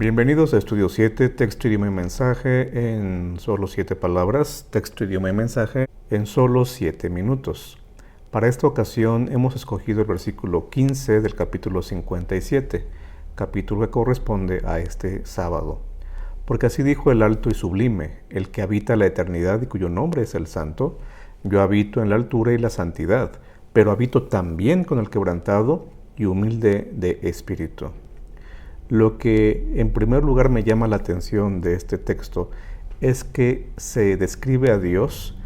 Bienvenidos a Estudio 7, texto, idioma y mensaje en solo 7 palabras, texto, idioma y mensaje en solo 7 minutos. Para esta ocasión hemos escogido el versículo 15 del capítulo 57, capítulo que corresponde a este sábado. Porque así dijo el alto y sublime, el que habita la eternidad y cuyo nombre es el Santo: yo habito en la altura y la santidad, pero habito también con el quebrantado y humilde de espíritu. Lo que en primer lugar me llama la atención de este texto es que se describe a Dios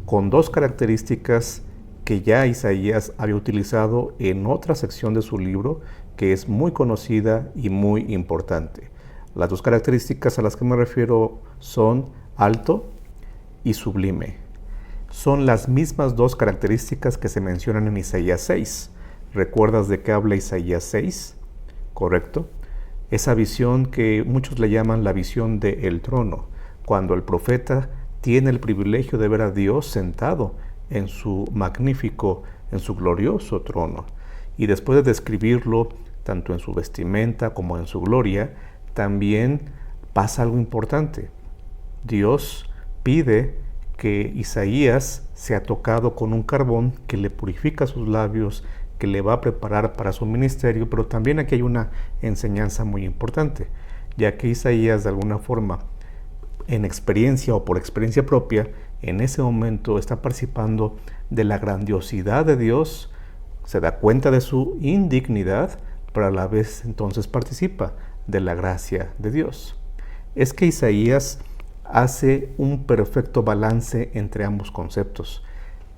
con dos características que ya Isaías había utilizado en otra sección de su libro, que es muy conocida y muy importante. Las dos características a las que me refiero son alto y sublime. Son las mismas dos características que se mencionan en Isaías 6. ¿Recuerdas de qué habla Isaías 6? ¿Correcto? Esa visión que muchos le llaman la visión del trono, cuando el profeta tiene el privilegio de ver a Dios sentado en su magnífico, en su glorioso trono. Y después de describirlo, tanto en su vestimenta como en su gloria, también pasa algo importante. Dios pide que Isaías sea tocado con un carbón que le purifica sus labios, que le va a preparar para su ministerio, pero también aquí hay una enseñanza muy importante, ya que Isaías de alguna forma, en experiencia o por experiencia propia, en ese momento está participando de la grandiosidad de Dios, se da cuenta de su indignidad, pero a la vez entonces participa de la gracia de Dios. Es que Isaías hace un perfecto balance entre ambos conceptos.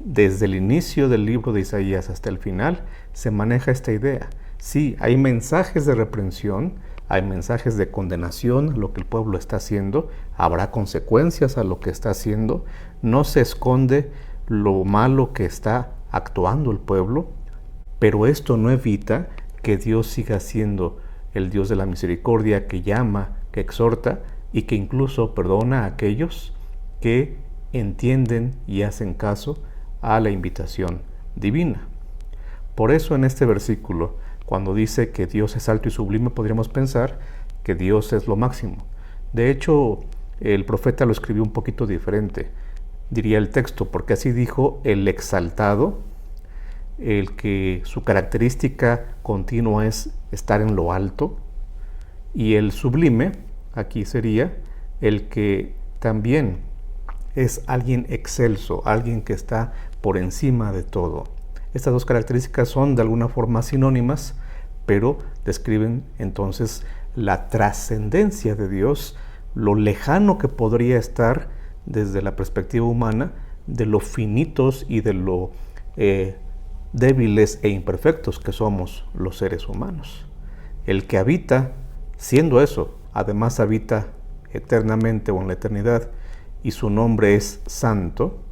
Desde el inicio del libro de Isaías hasta el final se maneja esta idea. Sí, hay mensajes de reprensión, hay mensajes de condenación a lo que el pueblo está haciendo, habrá consecuencias a lo que está haciendo, no se esconde lo malo que está actuando el pueblo, pero esto no evita que Dios siga siendo el Dios de la misericordia, que llama, que exhorta y que incluso perdona a aquellos que entienden y hacen caso a la invitación divina. Por eso en este versículo, cuando dice que Dios es alto y sublime, podríamos pensar que Dios es lo máximo. De hecho, el profeta lo escribió un poquito diferente, diría el texto, porque así dijo el exaltado, el que su característica continua es estar en lo alto, y el sublime, aquí sería el que también es alguien excelso, alguien que está por encima de todo. Estas dos características son de alguna forma sinónimas, pero describen entonces la trascendencia de Dios, lo lejano que podría estar desde la perspectiva humana de lo finitos y de lo débiles e imperfectos que somos los seres humanos. El que habita, siendo eso, además habita eternamente o en la eternidad, y su nombre es santo,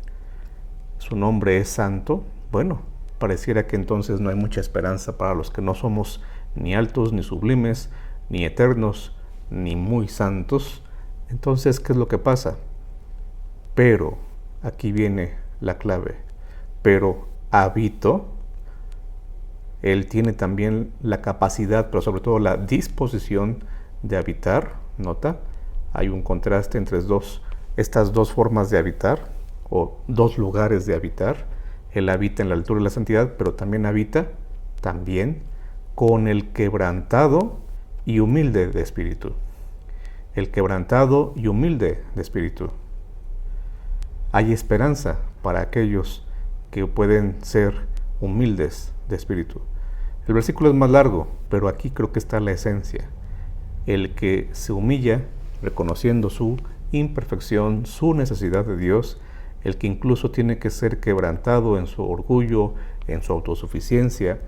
bueno, pareciera que entonces no hay mucha esperanza para los que no somos ni altos, ni sublimes, ni eternos, ni muy santos. Entonces, ¿qué es lo que pasa? Pero, aquí viene la clave, pero habito, Él tiene también la capacidad, pero sobre todo la disposición de habitar. Nota, hay un contraste entre estas dos formas de habitar, o dos lugares de habitar. Él habita en la altura y la santidad, pero también habita con el quebrantado y humilde de espíritu. El quebrantado y humilde de espíritu. Hay esperanza para aquellos que pueden ser humildes de espíritu. El versículo es más largo, pero aquí creo que está la esencia. El que se humilla reconociendo su imperfección, su necesidad de Dios, el que incluso tiene que ser quebrantado en su orgullo, en su autosuficiencia,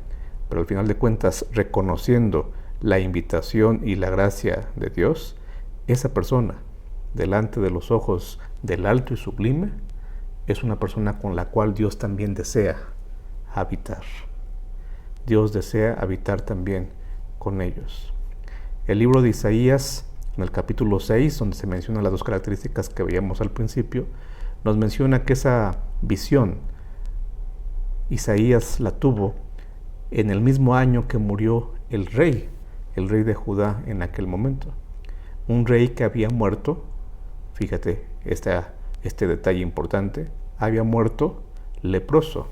pero al final de cuentas reconociendo la invitación y la gracia de Dios, esa persona, delante de los ojos del alto y sublime, es una persona con la cual Dios también desea habitar. Dios desea habitar también con ellos. El libro de Isaías, en el capítulo 6, donde se mencionan las dos características que veíamos al principio, nos menciona que esa visión Isaías la tuvo en el mismo año que murió el rey el rey de Judá en aquel momento. Un rey que había muerto, fíjate este detalle importante, había muerto leproso,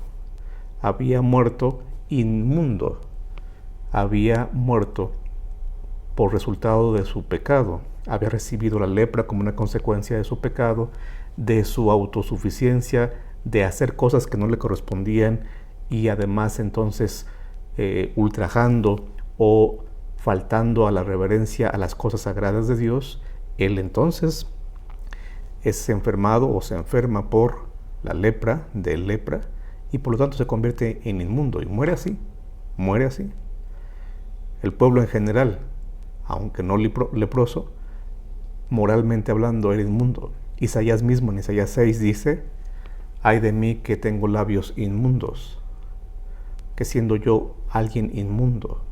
había muerto inmundo, había muerto por resultado de su pecado, había recibido la lepra como una consecuencia de su pecado, de su autosuficiencia, de hacer cosas que no le correspondían y además entonces ultrajando o faltando a la reverencia a las cosas sagradas de Dios. Él entonces es enfermado o se enferma por la lepra, de lepra, y por lo tanto se convierte en inmundo y muere así, muere así. El pueblo en general, aunque no leproso, moralmente hablando era inmundo. Isaías mismo en Isaías 6 dice: ay de mí que tengo labios inmundos, que siendo yo alguien inmundo.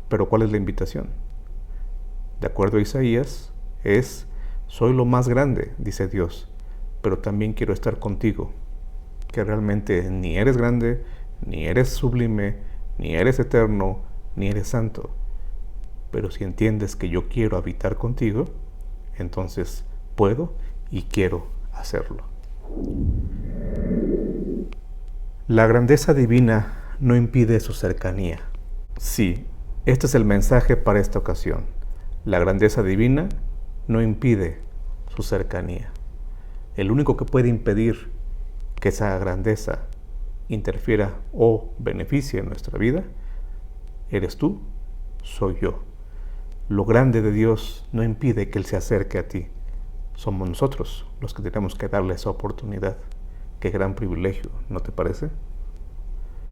Pero ¿cuál es la invitación? De acuerdo a Isaías, soy lo más grande, dice Dios, pero también quiero estar contigo, que realmente ni eres grande, ni eres sublime, ni eres eterno, ni eres santo. Pero si entiendes que yo quiero habitar contigo, entonces puedo y quiero hacerlo. La grandeza divina no impide su cercanía. Sí, este es el mensaje para esta ocasión. La grandeza divina no impide su cercanía. El único que puede impedir que esa grandeza interfiera o beneficie en nuestra vida, eres tú, soy yo. Lo grande de Dios no impide que Él se acerque a ti. Somos nosotros los que tenemos que darle esa oportunidad. Qué gran privilegio, ¿no te parece?